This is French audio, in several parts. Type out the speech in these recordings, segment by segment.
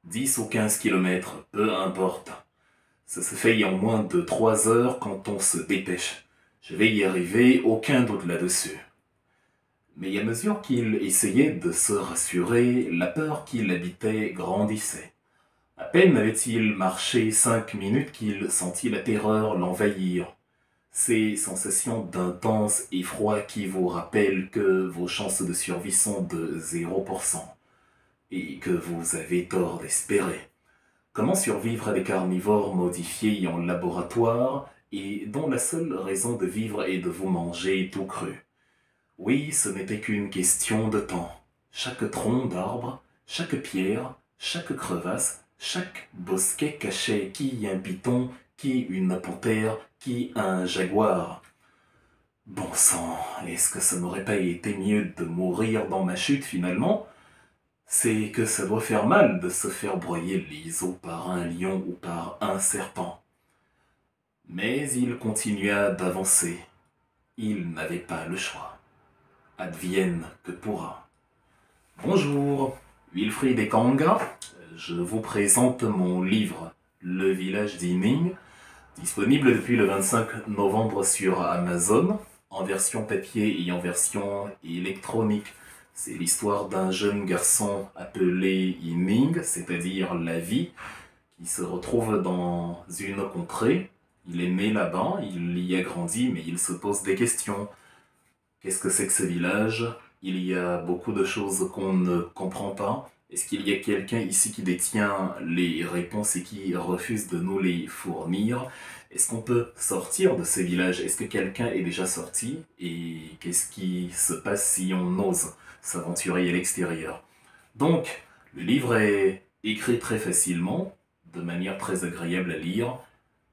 10 ou 15 kilomètres, peu importe. Ça se fait en moins de 3 heures quand on se dépêche. Je vais y arriver, aucun doute là-dessus. Mais à mesure qu'il essayait de se rassurer, la peur qui l'habitait grandissait. À peine avait-il marché 5 minutes qu'il sentit la terreur l'envahir. Ces sensations d'intense effroi qui vous rappellent que vos chances de survie sont de 0% et que vous avez tort d'espérer. Comment survivre à des carnivores modifiés en laboratoire et dont la seule raison de vivre est de vous manger tout cru? Oui, ce n'était qu'une question de temps. Chaque tronc d'arbre, chaque pierre, chaque crevasse, chaque bosquet cachait qui un python, qui une panthère, qui un jaguar. Bon sang, est-ce que ça n'aurait pas été mieux de mourir dans ma chute finalement? C'est que ça doit faire mal de se faire broyer les os par un lion ou par un serpent. Mais il continua d'avancer. Il n'avait pas le choix. Advienne que pourra. Bonjour, Wilfried et Kanga. Je vous présente mon livre Le village d'Ining, disponible depuis le 25 novembre sur Amazon, en version papier et en version électronique. C'est l'histoire d'un jeune garçon appelé Ining, c'est-à-dire la vie, qui se retrouve dans une contrée. Il est né là-bas, il y a grandi, mais il se pose des questions. Qu'est-ce que c'est que ce village? Il y a beaucoup de choses qu'on ne comprend pas. Est-ce qu'il y a quelqu'un ici qui détient les réponses et qui refuse de nous les fournir? Est-ce qu'on peut sortir de ce village? Est-ce que quelqu'un est déjà sorti? Et qu'est-ce qui se passe si on ose s'aventurer à l'extérieur? Donc, le livre est écrit très facilement, de manière très agréable à lire,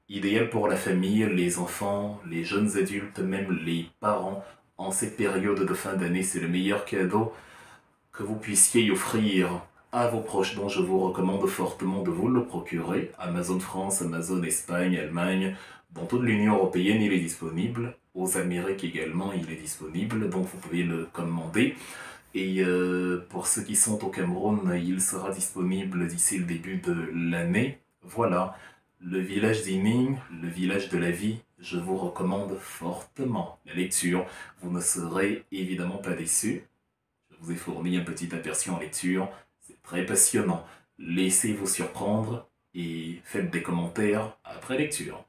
idéal pour la famille, les enfants, les jeunes adultes, même les parents. En cette période de fin d'année, c'est le meilleur cadeau que vous puissiez offrir à vos proches, dont je vous recommande fortement de vous le procurer. Amazon France, Amazon Espagne, Allemagne, dans toute l'Union Européenne, il est disponible. Aux Amériques également, il est disponible, donc vous pouvez le commander. Et pour ceux qui sont au Cameroun, il sera disponible d'ici le début de l'année. Voilà, le village d'Ining, le village de la vie, je vous recommande fortement la lecture. Vous ne serez évidemment pas déçus. Je vous ai fourni un petit aperçu en lecture. C'est très passionnant. Laissez-vous surprendre et faites des commentaires après lecture.